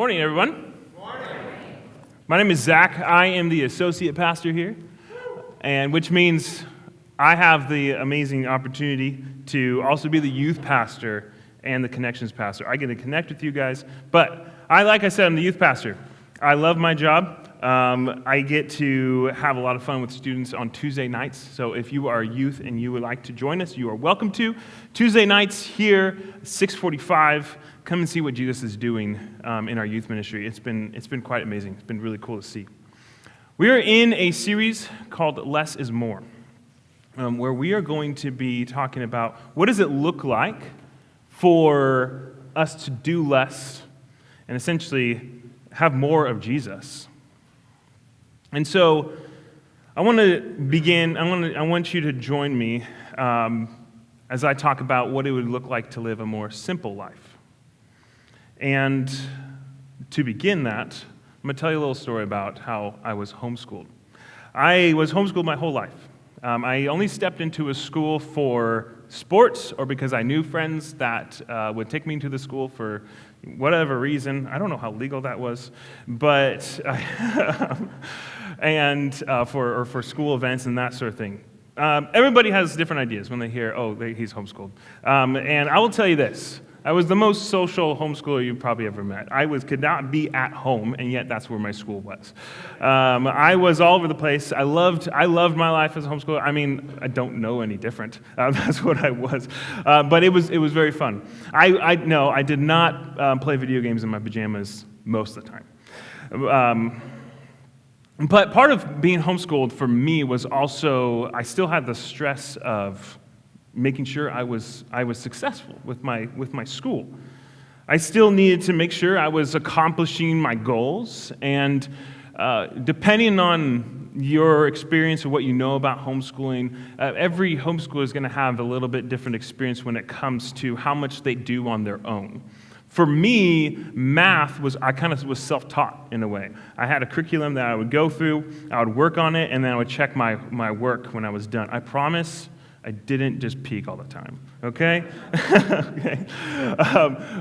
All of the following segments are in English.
Morning, everyone. Morning. My name is Zach. I am the associate pastor here, and which means I have the amazing opportunity to also be the youth pastor and the connections pastor. I get to connect with you guys, but like I said, I'm the youth pastor. I love my job. I get to have a lot of fun with students on Tuesday nights, so if you are a youth and you would like to join us, you are welcome to. Tuesday nights here, 6:45, come and see what Jesus is doing in our youth ministry. It's been quite amazing. It's been really cool to see. We are in a series called Less is More, where we are going to be talking about what does it look like for us to do less and essentially have more of Jesus. And so I want to begin, I want you to join me as I talk about what it would look like to live a more simple life. And to begin that, I'm going to tell you a little story about how I was homeschooled. I was homeschooled my whole life. I only stepped into a school for sports or because I knew friends that would take me into the school for whatever reason. I don't know how legal that was, but and for school events and that sort of thing. Everybody has different ideas when they hear, he's homeschooled. And I will tell you this. I was the most social homeschooler you've probably ever met. Could not be at home, and yet that's where my school was. I was all over the place. I loved my life as a homeschooler. I mean, I don't know any different. That's what I was. But it was very fun. I did not play video games in my pajamas most of the time. But part of being homeschooled for me was also I still had the stress of making sure I was successful with my school. I still needed to make sure I was accomplishing my goals, and depending on your experience or what you know about homeschooling, every homeschooler is going to have a little bit different experience when it comes to how much they do on their own. For me, math I kind of was self-taught in a way. I had a curriculum that I would go through, I would work on it, and then I would check my work when I was done. I promise I didn't just peek all the time, okay? Okay.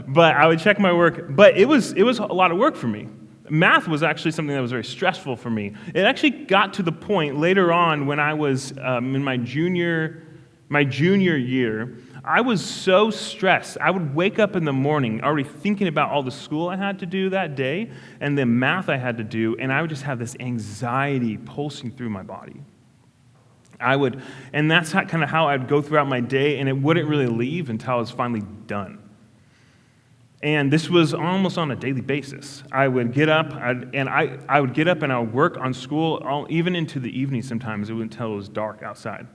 But I would check my work. But it was a lot of work for me. Math was actually something that was very stressful for me. It actually got to the point later on when I was in my junior year, I was so stressed. I would wake up in the morning already thinking about all the school I had to do that day and the math I had to do, and I would just have this anxiety pulsing through my body. And that's kind of how I'd go throughout my day, and it wouldn't really leave until I was finally done. And this was almost on a daily basis. I would get up, I would get up and I would work on school even into the evening sometimes, until it was dark outside.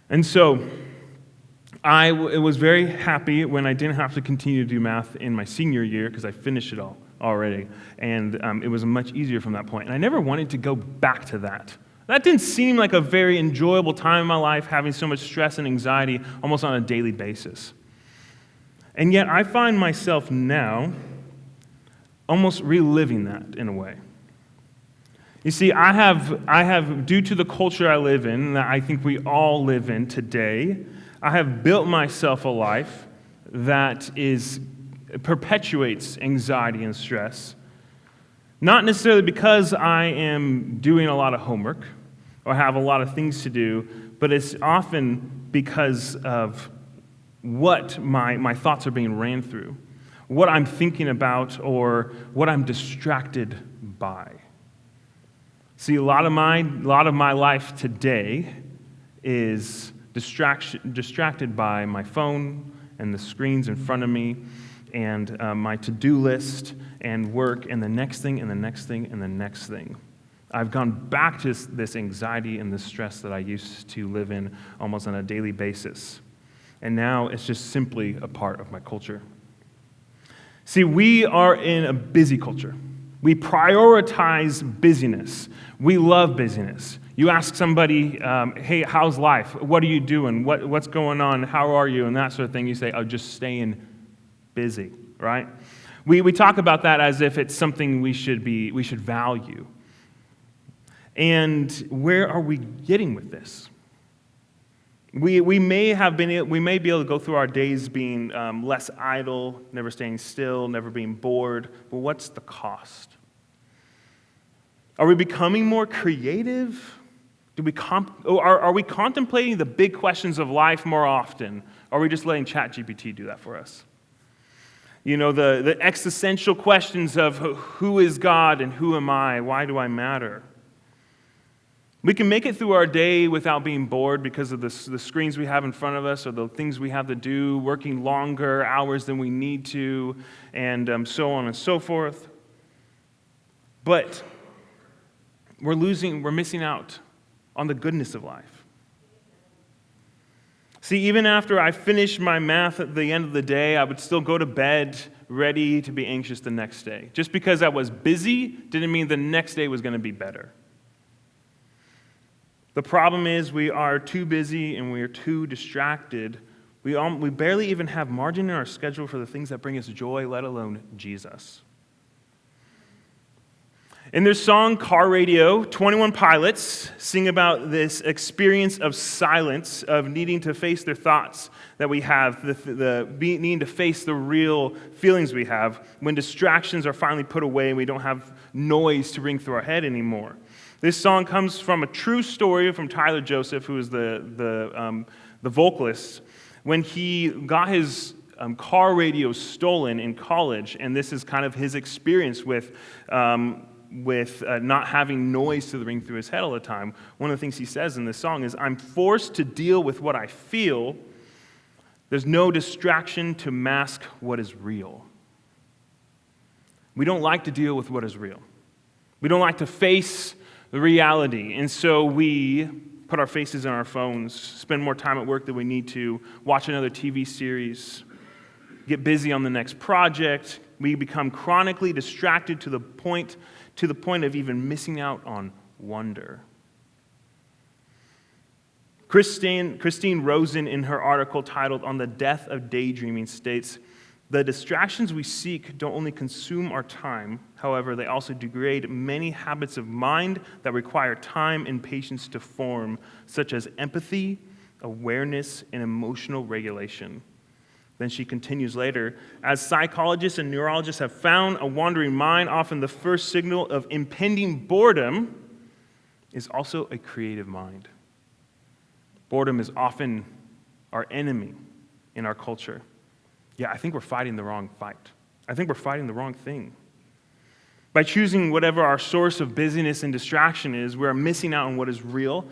And so I was very happy when I didn't have to continue to do math in my senior year because I finished it all already, and it was much easier from that point. And I never wanted to go back to that. That didn't seem like a very enjoyable time in my life, having so much stress and anxiety almost on a daily basis. And yet I find myself now almost reliving that in a way. You see, I have, due to the culture I live in, that I think we all live in today, I have built myself a life that perpetuates anxiety and stress. Not necessarily because I am doing a lot of homework or have a lot of things to do, but it's often because of what my thoughts are being ran through, what I'm thinking about, or what I'm distracted by. See, a lot of my life today is distracted by my phone and the screens in front of me, and my to-do list, and work, and the next thing, and the next thing, and the next thing. I've gone back to this anxiety and this stress that I used to live in almost on a daily basis. And now it's just simply a part of my culture. See, we are in a busy culture. We prioritize busyness. We love busyness. You ask somebody, hey, how's life? What are you doing? What's going on? How are you? And that sort of thing. You say, just staying busy, right? We talk about that as if it's something we should value. And where are we getting with this? We may be able to go through our days being less idle, never staying still, never being bored, but what's the cost? Are we becoming more creative? Are we contemplating the big questions of life more often? Or are we just letting ChatGPT do that for us? You know, the existential questions of who is God and who am I? Why do I matter? We can make it through our day without being bored because of the screens we have in front of us or the things we have to do, working longer hours than we need to, and so on and so forth. But we're missing out on the goodness of life. See, even after I finished my math at the end of the day, I would still go to bed ready to be anxious the next day. Just because I was busy didn't mean the next day was going to be better. The problem is we are too busy and we are too distracted. We barely even have margin in our schedule for the things that bring us joy, let alone Jesus. In their song Car Radio, 21 Pilots sing about this experience of silence, of needing to face their thoughts that we have, needing to face the real feelings we have when distractions are finally put away and we don't have noise to ring through our head anymore. This song comes from a true story from Tyler Joseph, who is the vocalist, when he got his car radio stolen in college, and this is kind of his experience with not having noise to ring through his head all the time. One of the things he says in this song is, "I'm forced to deal with what I feel. There's no distraction to mask what is real." We don't like to deal with what is real. We don't like to face the reality, and so we put our faces in our phones, spend more time at work than we need to, watch another TV series, get busy on the next project. We become chronically distracted to the point of even missing out on wonder. Christine Rosen, in her article titled "On the Death of Daydreaming," states, "The distractions we seek don't only consume our time, however, they also degrade many habits of mind that require time and patience to form, such as empathy, awareness, and emotional regulation." Then she continues later, "As psychologists and neurologists have found, a wandering mind, often the first signal of impending boredom, is also a creative mind." Boredom is often our enemy in our culture. Yeah, I think we're fighting the wrong fight. I think we're fighting the wrong thing. By choosing whatever our source of busyness and distraction is, we are missing out on what is real.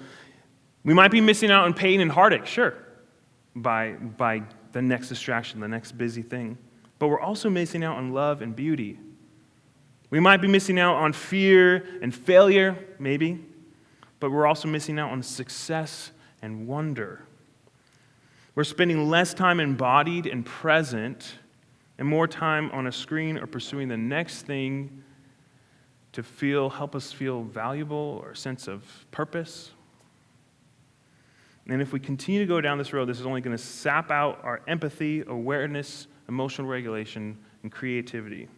We might be missing out on pain and heartache, sure, by the next distraction, the next busy thing. But we're also missing out on love and beauty. We might be missing out on fear and failure, maybe, but we're also missing out on success and wonder. We're spending less time embodied and present and more time on a screen or pursuing the next thing to help us feel valuable or a sense of purpose. And if we continue to go down this road, this is only going to sap out our empathy, awareness, emotional regulation, and creativity.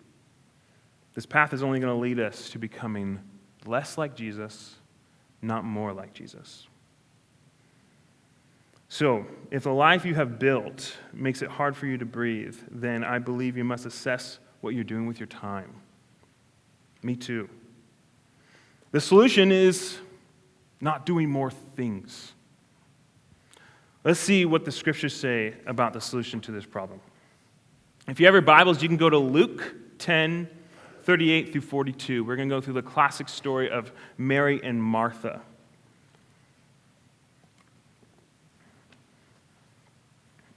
This path is only going to lead us to becoming less like Jesus, not more like Jesus. So, if the life you have built makes it hard for you to breathe, then I believe you must assess what you're doing with your time. Me too. The solution is not doing more things. Let's see what the scriptures say about the solution to this problem. If you have your Bibles, you can go to Luke 10, 38 through 42. We're going to go through the classic story of Mary and Martha.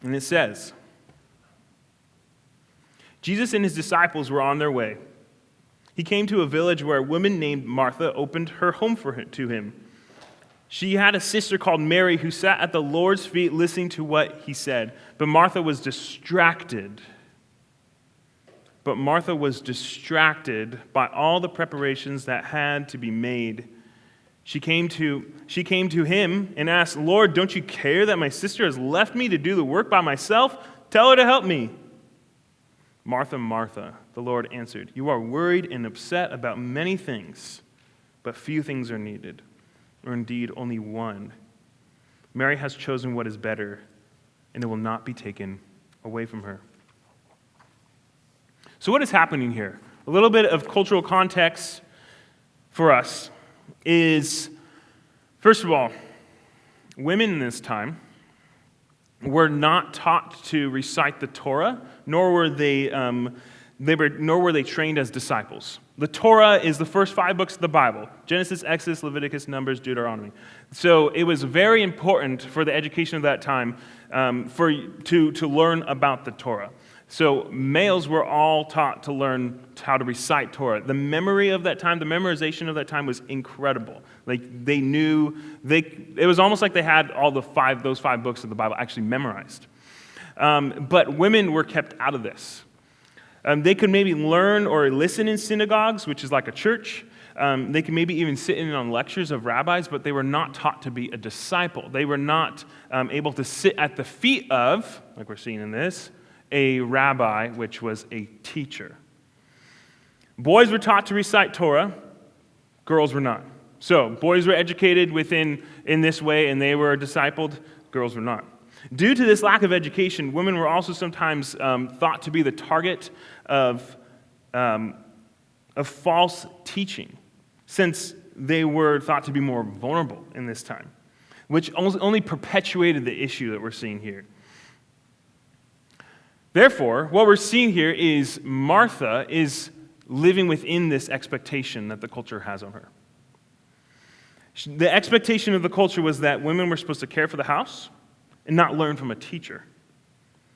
And it says, Jesus and his disciples were on their way. He came to a village where a woman named Martha opened her home to him. She had a sister called Mary who sat at the Lord's feet listening to what he said. But Martha was distracted by all the preparations that had to be made. She came to him and asked, "Lord, don't you care that my sister has left me to do the work by myself? Tell her to help me." "Martha, Martha," the Lord answered, "you are worried and upset about many things, but few things are needed, or indeed only one. Mary has chosen what is better, and it will not be taken away from her. So what is happening here? A little bit of cultural context for us is, first of all, women in this time were not taught to recite the Torah, nor were they trained as disciples. The Torah is the first 5 books of the Bible: Genesis, Exodus, Leviticus, Numbers, Deuteronomy. So it was very important for the education of that time to learn about the Torah. So males were all taught to learn how to recite Torah. The memory of that time, the memorization of that time was incredible. Like they knew, it was almost like they had all those 5 books of the Bible actually memorized. But women were kept out of this. They could maybe learn or listen in synagogues, which is like a church. They could maybe even sit in on lectures of rabbis, but they were not taught to be a disciple. They were not able to sit at the feet of, like we're seeing in this, a rabbi, which was a teacher. Boys were taught to recite Torah, girls were not. So boys were educated in this way, and they were discipled, girls were not. Due to this lack of education, women were also sometimes thought to be the target of false teaching, since they were thought to be more vulnerable in this time, which only perpetuated the issue that we're seeing here. Therefore, what we're seeing here is Martha is living within this expectation that the culture has on her. The expectation of the culture was that women were supposed to care for the house and not learn from a teacher.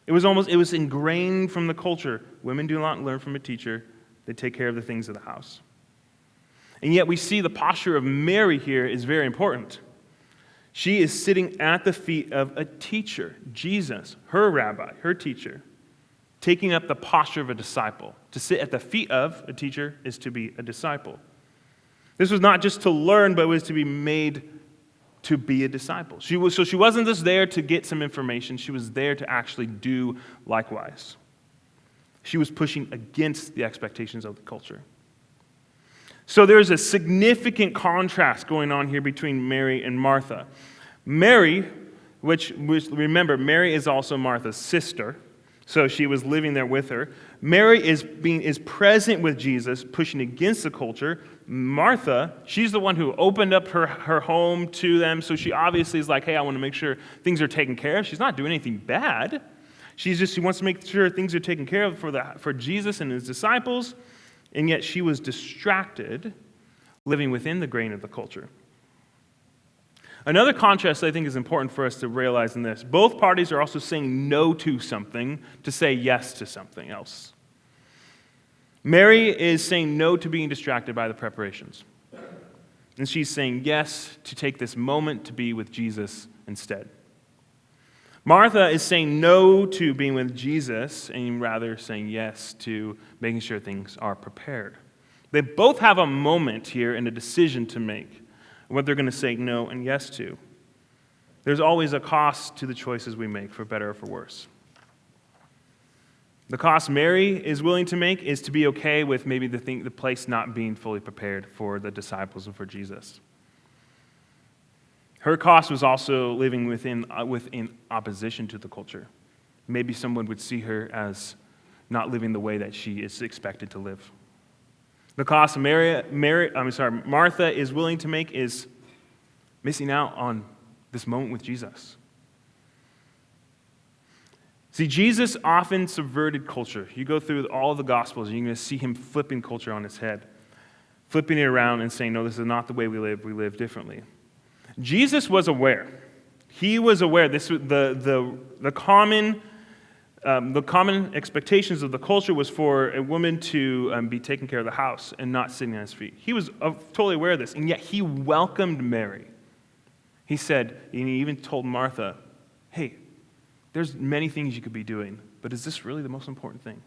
It was ingrained from the culture. Women do not learn from a teacher. They take care of the things of the house. And yet we see the posture of Mary here is very important. She is sitting at the feet of a teacher, Jesus, her rabbi, her teacher, taking up the posture of a disciple. To sit at the feet of a teacher is to be a disciple. This was not just to learn, but it was to be made to be a disciple. She wasn't just there to get some information. She was there to actually do likewise. She was pushing against the expectations of the culture. So there's a significant contrast going on here between Mary and Martha. Mary, which remember, Mary is also Martha's sister, so she was living there with her. Mary is present with Jesus, pushing against the culture. Martha, she's the one who opened up her home to them, so she obviously is like, hey, I want to make sure things are taken care of. She's not doing anything bad. She wants to make sure things are taken care of for Jesus and his disciples, and yet she was distracted, living within the grain of the culture. Another contrast I think is important for us to realize in this. Both parties are also saying no to something to say yes to something else. Mary is saying no to being distracted by the preparations. And she's saying yes to take this moment to be with Jesus instead. Martha is saying no to being with Jesus and rather saying yes to making sure things are prepared. They both have a moment here and a decision to make, what they're going to say no and yes to. There's always a cost to the choices we make, for better or for worse. The cost Mary is willing to make is to be okay with maybe the place not being fully prepared for the disciples and for Jesus. Her cost was also living within opposition to the culture. Maybe someone would see her as not living the way that she is expected to live. The cost Martha is willing to make is missing out on this moment with Jesus. See, Jesus often subverted culture. You go through all the Gospels, and you're going to see him flipping culture on its head, flipping it around and saying, no, this is not the way we live differently. Jesus was aware. He was aware. This the common expectations of the culture was for a woman to be taking care of the house and not sitting on his feet. He was totally aware of this, and yet he welcomed Mary. He said, and he even told Martha, hey, there's many things you could be doing, but is this really the most important thing?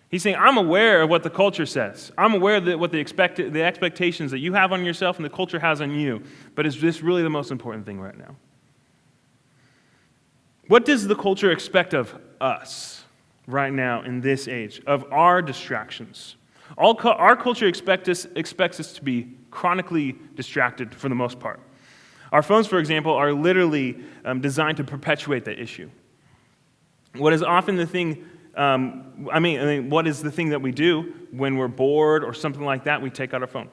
He's saying, I'm aware of what the culture says. I'm aware of what the expectations that you have on yourself and the culture has on you, but is this really the most important thing right now? What does the culture expect of us right now in this age, of our distractions? Our culture expects us to be chronically distracted for the most part. Our phones, for example, are literally designed to perpetuate that issue. What is often the thing, what is the thing that we do when we're bored or something like that? We take out our phone.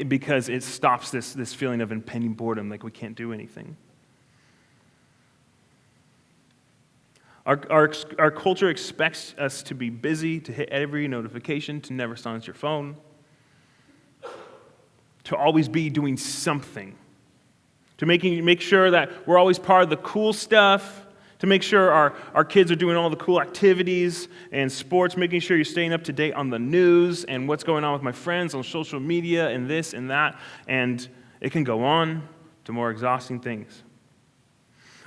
Because it stops this feeling of impending boredom, like we can't do anything. Our culture expects us to be busy, to hit every notification, to never silence your phone, to always be doing something, to make sure that we're always part of the cool stuff, to make sure our kids are doing all the cool activities and sports, making sure you're staying up to date on the news and what's going on with my friends on social media and this and that, and it can go on to more exhausting things.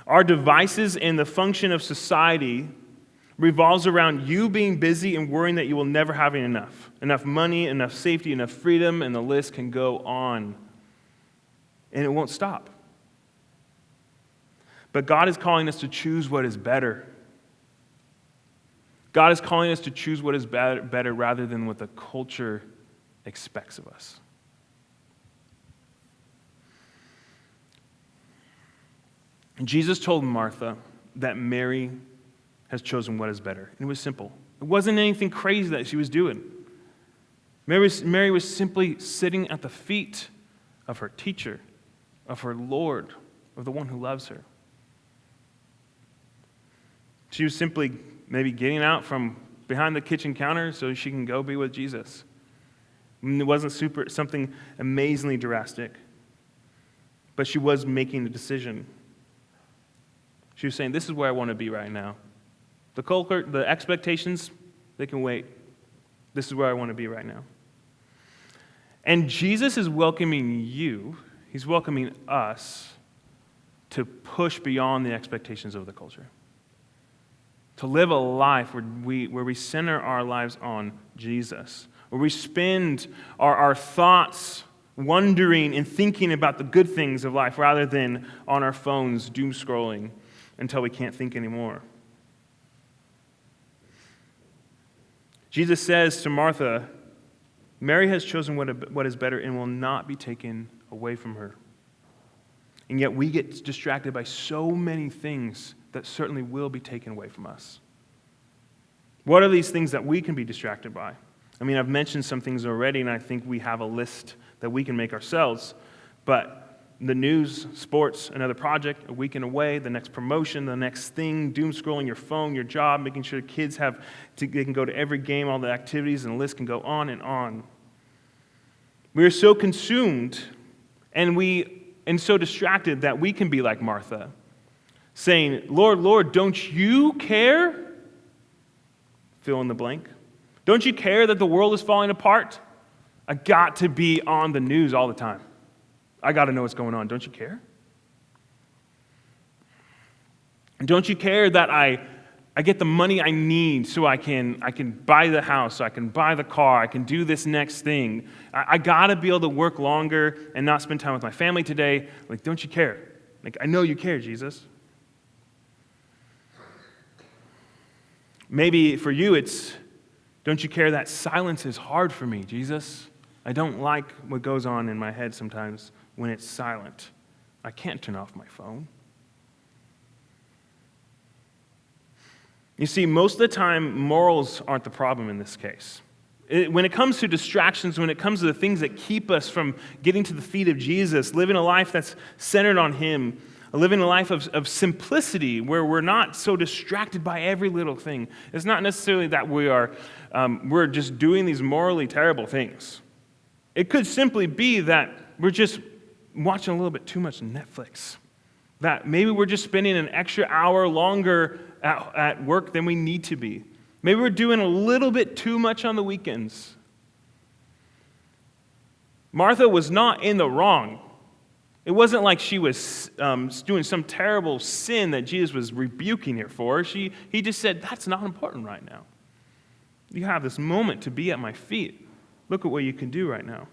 Our devices and the function of society revolves around you being busy and worrying that you will never have enough. Enough money, enough safety, enough freedom, and the list can go on. And it won't stop. But God is calling us to choose what is better. God is calling us to choose what is better rather than what the culture expects of us. And Jesus told Martha that Mary has chosen what is better. And it was simple. It wasn't anything crazy that she was doing. Mary was simply sitting at the feet of her teacher, of her Lord, of the one who loves her. She was simply maybe getting out from behind the kitchen counter so she can go be with Jesus. And it wasn't something amazingly drastic, but she was making a decision. She was saying, this is where I want to be right now. The culture, the expectations, they can wait. This is where I want to be right now. And Jesus is welcoming you, he's welcoming us to push beyond the expectations of the culture. To live a life where we center our lives on Jesus, where we spend our thoughts wondering and thinking about the good things of life rather than on our phones doom scrolling until we can't think anymore. Jesus says to Martha, Mary has chosen what is better and will not be taken away from her. And yet we get distracted by so many things that certainly will be taken away from us. What are these things that we can be distracted by? I mean, I've mentioned some things already, and I think we have a list that we can make ourselves, but the news, sports, another project, a weekend away, the next promotion, the next thing, doom scrolling your phone, your job, making sure kids they can go to every game, all the activities, and the list can go on and on. We are so consumed and so distracted that we can be like Martha, saying, Lord, Lord, don't you care? Fill in the blank. Don't you care that the world is falling apart? I got to be on the news all the time. I got to know what's going on. Don't you care? And don't you care that I get the money I need so I can buy the house, so I can buy the car, I can do this next thing. I got to be able to work longer and not spend time with my family today. Like, don't you care? Like, I know you care, Jesus. Maybe for you it's, don't you care that silence is hard for me, Jesus? I don't like what goes on in my head sometimes when it's silent. I can't turn off my phone. You see, most of the time, morals aren't the problem in this case. When it comes to distractions, when it comes to the things that keep us from getting to the feet of Jesus, living a life that's centered on Him, living a life of simplicity where we're not so distracted by every little thing. It's not necessarily that we're just doing these morally terrible things. It could simply be that we're just watching a little bit too much Netflix. That maybe we're just spending an extra hour longer at work than we need to be. Maybe we're doing a little bit too much on the weekends. Martha was not in the wrong. It wasn't like she was doing some terrible sin that Jesus was rebuking her for. He just said, that's not important right now. You have this moment to be at my feet. Look at what you can do right now.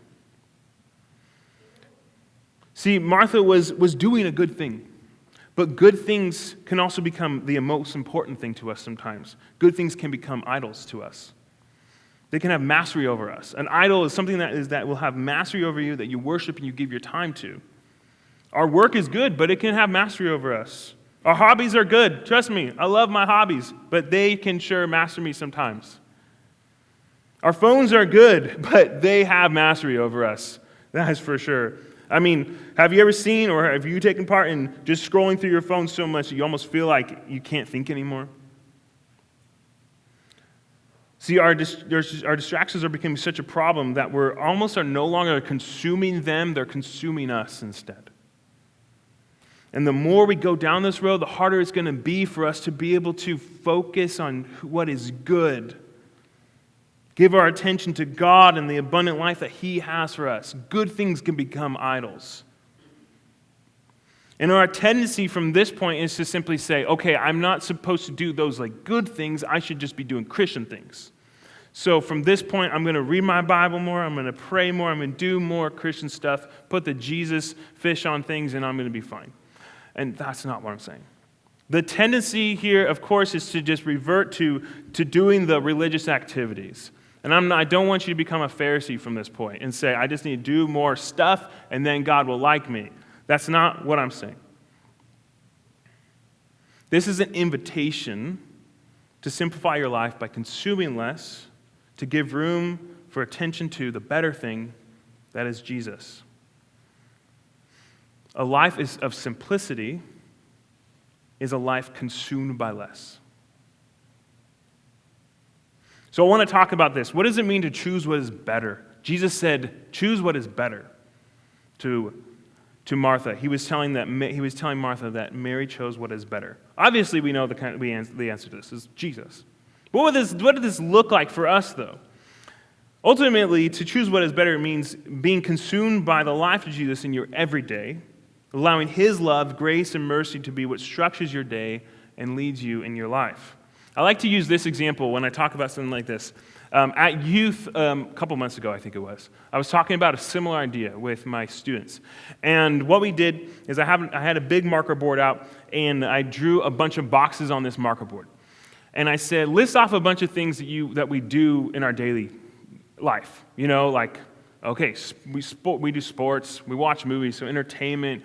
See, Martha was doing a good thing. But good things can also become the most important thing to us sometimes. Good things can become idols to us. They can have mastery over us. An idol is something that will have mastery over you, that you worship and you give your time to. Our work is good, but it can have mastery over us. Our hobbies are good. Trust me, I love my hobbies, but they can sure master me sometimes. Our phones are good, but they have mastery over us. That is for sure. I mean, have you ever seen or have you taken part in just scrolling through your phone so much that you almost feel like you can't think anymore? See, our distractions are becoming such a problem that we're almost are no longer consuming them, they're consuming us instead. And the more we go down this road, the harder it's going to be for us to be able to focus on what is good. Give our attention to God and the abundant life that He has for us. Good things can become idols. And our tendency from this point is to simply say, okay, I'm not supposed to do those like good things, I should just be doing Christian things. So from this point, I'm going to read my Bible more, I'm going to pray more, I'm going to do more Christian stuff, put the Jesus fish on things, and I'm going to be fine. And that's not what I'm saying. The tendency here, of course, is to just revert to doing the religious activities. And I don't want you to become a Pharisee from this point and say, I just need to do more stuff and then God will like me. That's not what I'm saying. This is an invitation to simplify your life by consuming less, to give room for attention to the better thing, that is Jesus. A life of simplicity is a life consumed by less. So I want to talk about this. What does it mean to choose what is better? Jesus said, choose what is better to Martha. He was telling Martha that Mary chose what is better. Obviously, we know the answer to this is Jesus. What did this look like for us, though? Ultimately, to choose what is better means being consumed by the life of Jesus in your everyday, allowing His love, grace, and mercy to be what structures your day and leads you in your life. I like to use this example when I talk about something like this. At youth, a couple months ago, I think it was, I was talking about a similar idea with my students. And what we did is I had a big marker board out, and I drew a bunch of boxes on this marker board. And I said, list off a bunch of things that we do in our daily life. You know, like, okay, we do sports, we watch movies, so entertainment,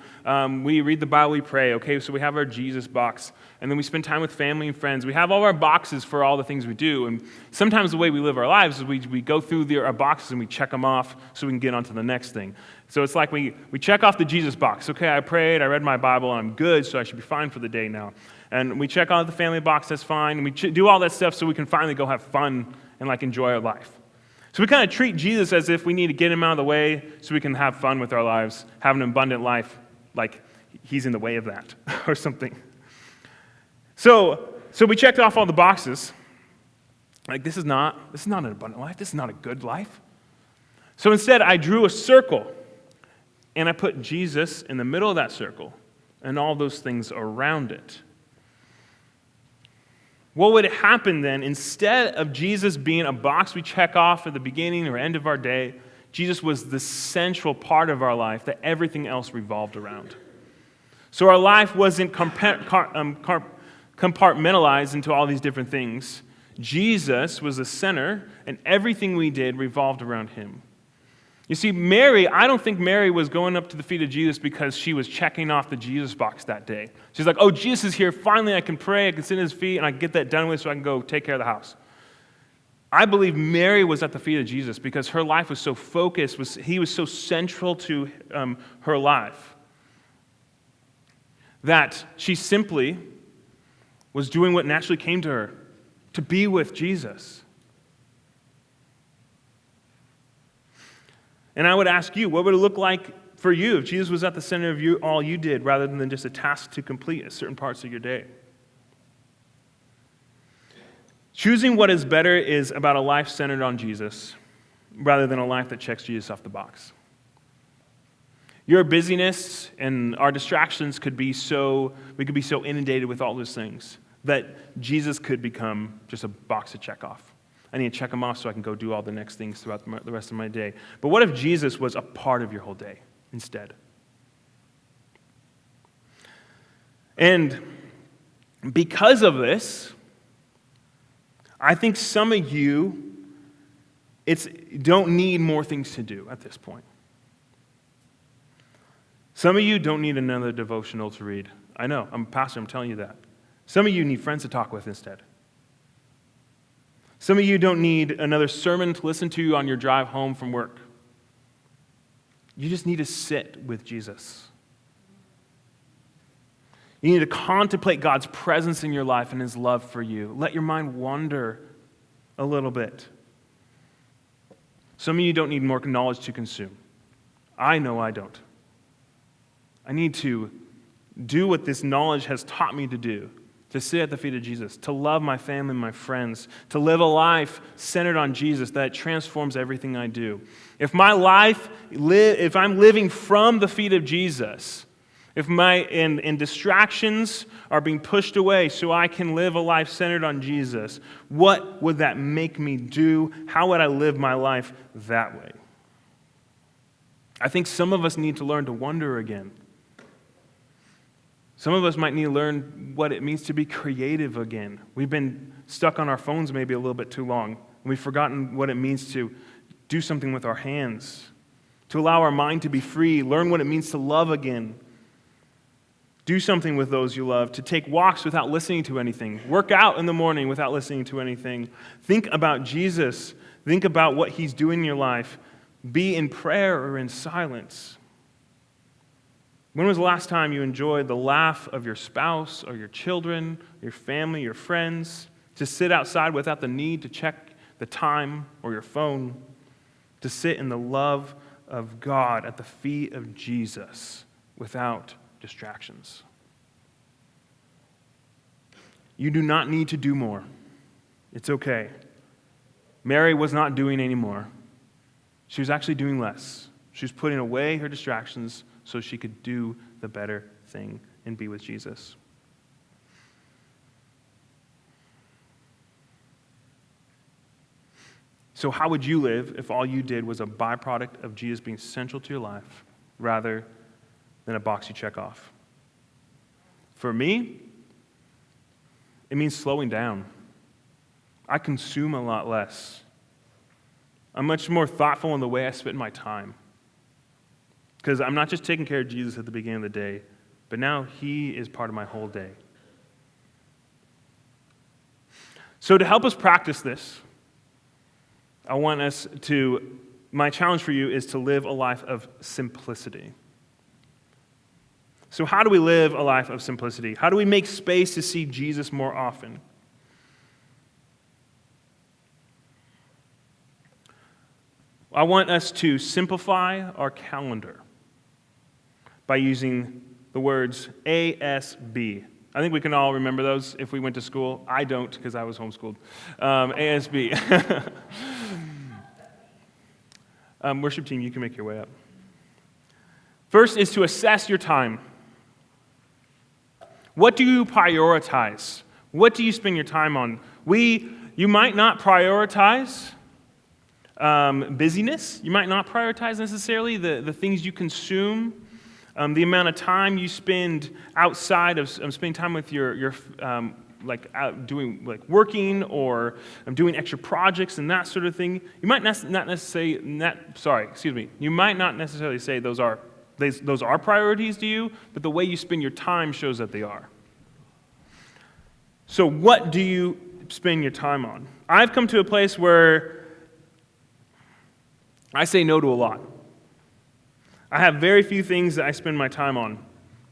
we read the Bible, we pray, okay, so we have our Jesus box, and then we spend time with family and friends. We have all our boxes for all the things we do, and sometimes the way we live our lives is we go through our boxes and we check them off so we can get on to the next thing. So it's like we check off the Jesus box. Okay, I prayed, I read my Bible, and I'm good, so I should be fine for the day now. And we check out the family box, that's fine, and we do all that stuff so we can finally go have fun and like enjoy our life. So we kind of treat Jesus as if we need to get Him out of the way so we can have fun with our lives, have an abundant life, like He's in the way of that or something. So we checked off all the boxes. Like, this is not an abundant life. This is not a good life. So instead, I drew a circle, and I put Jesus in the middle of that circle and all those things around it. What would happen then, instead of Jesus being a box we check off at the beginning or end of our day, Jesus was the central part of our life that everything else revolved around. So our life wasn't compartmentalized into all these different things. Jesus was the center, and everything we did revolved around Him. You see, Mary, I don't think Mary was going up to the feet of Jesus because she was checking off the Jesus box that day. She's like, oh, Jesus is here. Finally, I can pray. I can sit at His feet, and I can get that done with so I can go take care of the house. I believe Mary was at the feet of Jesus because her life was so focused. He was so central to her life that she simply was doing what naturally came to her, to be with Jesus. And I would ask you, what would it look like for you if Jesus was at the center of all you did rather than just a task to complete at certain parts of your day? Choosing what is better is about a life centered on Jesus rather than a life that checks Jesus off the box. Your busyness and our distractions we could be so inundated with all those things that Jesus could become just a box to check off. I need to check them off so I can go do all the next things throughout the rest of my day. But what if Jesus was a part of your whole day instead? And because of this, I think some of you don't need more things to do at this point. Some of you don't need another devotional to read. I know, I'm a pastor, I'm telling you that. Some of you need friends to talk with instead. Some of you don't need another sermon to listen to on your drive home from work. You just need to sit with Jesus. You need to contemplate God's presence in your life and his love for you. Let your mind wander a little bit. Some of you don't need more knowledge to consume. I know I don't. I need to do what this knowledge has taught me to do, to sit at the feet of Jesus, to love my family and my friends, to live a life centered on Jesus that transforms everything I do. If I'm living from the feet of Jesus, if and distractions are being pushed away so I can live a life centered on Jesus, what would that make me do? How would I live my life that way? I think some of us need to learn to wonder again. Some of us might need to learn what it means to be creative again. We've been stuck on our phones maybe a little bit too long, and we've forgotten what it means to do something with our hands, to allow our mind to be free, learn what it means to love again. Do something with those you love, to take walks without listening to anything, work out in the morning without listening to anything. Think about Jesus. Think about what he's doing in your life. Be in prayer or in silence. When was the last time you enjoyed the laugh of your spouse or your children, your family, your friends, to sit outside without the need to check the time or your phone, to sit in the love of God at the feet of Jesus without distractions? You do not need to do more. It's okay. Mary was not doing any more. She was actually doing less. She was putting away her distractions so she could do the better thing and be with Jesus. So how would you live if all you did was a byproduct of Jesus being central to your life rather than a box you check off? For me, it means slowing down. I consume a lot less. I'm much more thoughtful in the way I spend my time. Because I'm not just taking care of Jesus at the beginning of the day, but now he is part of my whole day. So to help us practice this, my challenge for you is to live a life of simplicity. So how do we live a life of simplicity? How do we make space to see Jesus more often? I want us to simplify our calendar by using the words ASB. I think we can all remember those if we went to school. I don't, because I was homeschooled. ASB. Worship team, you can make your way up. First is to assess your time. What do you prioritize? What do you spend your time on? You might not prioritize busyness. You might not prioritize necessarily the things you consume. The amount of time you spend outside of spending time with your out doing working or doing extra projects and that sort of thing. You might not necessarily You might not necessarily say those are priorities to you, but the way you spend your time shows that they are. So what do you spend your time on? I've come to a place where I say no to a lot. I have very few things that I spend my time on.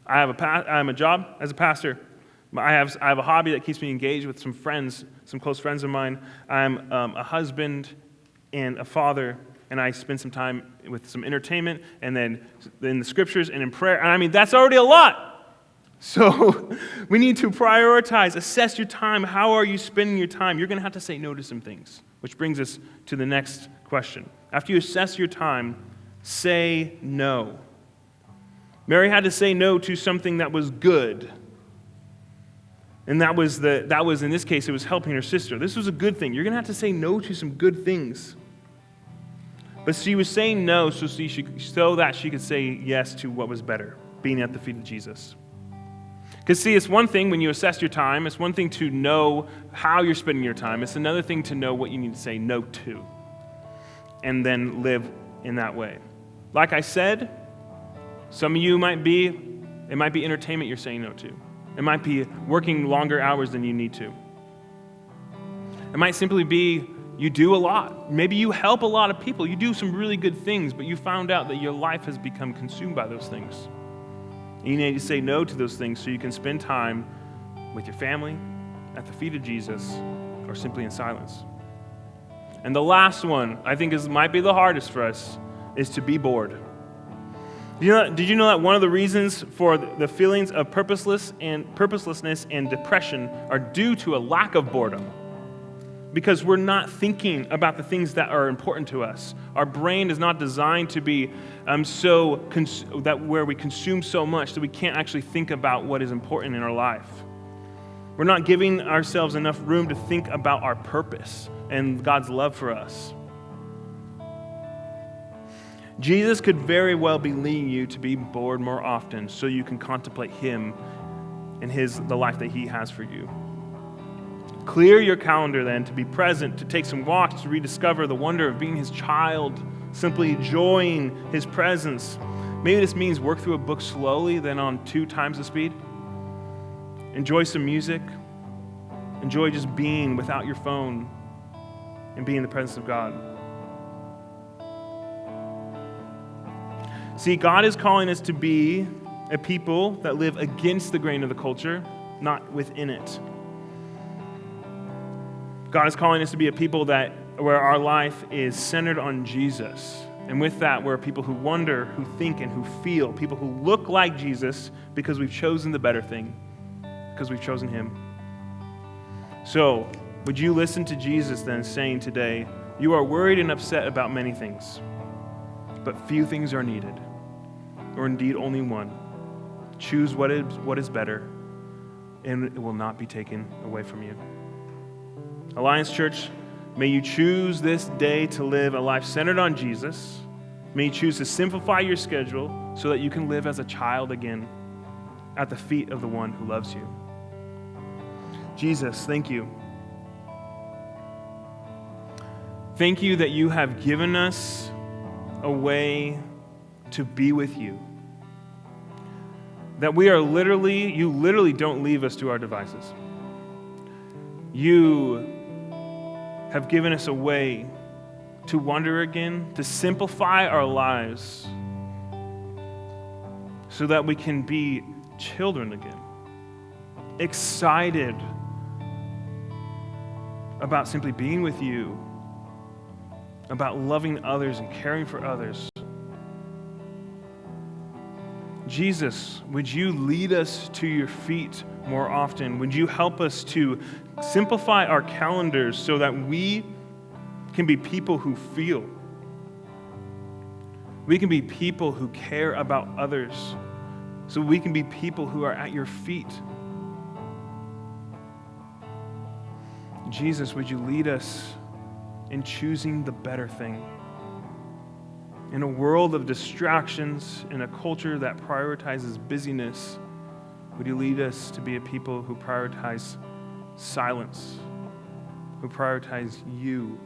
I have a job as a pastor. I have a hobby that keeps me engaged with some friends, some close friends of mine. I'm a husband and a father, and I spend some time with some entertainment, and then in the scriptures and in prayer. And I mean, that's already a lot. So we need to prioritize, assess your time. How are you spending your time? You're going to have to say no to some things, which brings us to the next question. After you assess your time, say no. Mary had to say no to something that was good. And that was in this case, it was helping her sister. This was a good thing. You're going to have to say no to some good things. But she was saying no so that she could say yes to what was better, being at the feet of Jesus. Because see, it's one thing when you assess your time, it's one thing to know how you're spending your time. It's another thing to know what you need to say no to and then live in that way. Like I said, Some of you it might be entertainment you're saying no to. It might be working longer hours than you need to. It might simply be you do a lot. Maybe you help a lot of people. You do some really good things, but you found out that your life has become consumed by those things. You need to say no to those things so you can spend time with your family, at the feet of Jesus, or simply in silence. And the last one, I think might be the hardest for us, is to be bored. Did you know that one of the reasons for the feelings of purposelessness and depression are due to a lack of boredom? Because we're not thinking about the things that are important to us. Our brain is not designed to be where we consume so much that we can't actually think about what is important in our life. We're not giving ourselves enough room to think about our purpose and God's love for us. Jesus could very well be leading you to be bored more often so you can contemplate Him and the life that He has for you. Clear your calendar then to be present, to take some walks, to rediscover the wonder of being His child, simply enjoying His presence. Maybe this means work through a book slowly, then on 2 times the speed. Enjoy some music. Enjoy just being without your phone and being in the presence of God. See, God is calling us to be a people that live against the grain of the culture, not within it. God is calling us to be a people where our life is centered on Jesus. And with that, we're people who wonder, who think, and who feel. People who look like Jesus because we've chosen the better thing, because we've chosen Him. So, would you listen to Jesus then saying today, you are worried and upset about many things, but few things are needed, or indeed only one. Choose what is better, and it will not be taken away from you. Alliance Church, may you choose this day to live a life centered on Jesus. May you choose to simplify your schedule so that you can live as a child again at the feet of the one who loves you. Jesus, thank you. Thank you that you have given us a way to be with you. That you literally don't leave us to our devices. You have given us a way to wonder again, to simplify our lives so that we can be children again, excited about simply being with you, about loving others and caring for others. Jesus, would you lead us to your feet more often? Would you help us to simplify our calendars so that we can be people who feel? We can be people who care about others, so we can be people who are at your feet. Jesus, would you lead us in choosing the better thing? In a world of distractions, in a culture that prioritizes busyness, would you lead us to be a people who prioritize silence, who prioritize you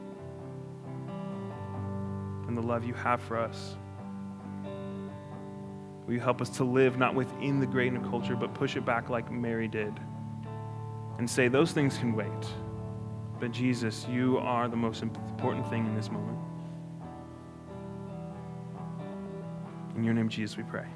and the love you have for us? Will you help us to live not within the grain of culture, but push it back like Mary did and say those things can wait. But Jesus, you are the most important thing in this moment. In your name, Jesus, we pray.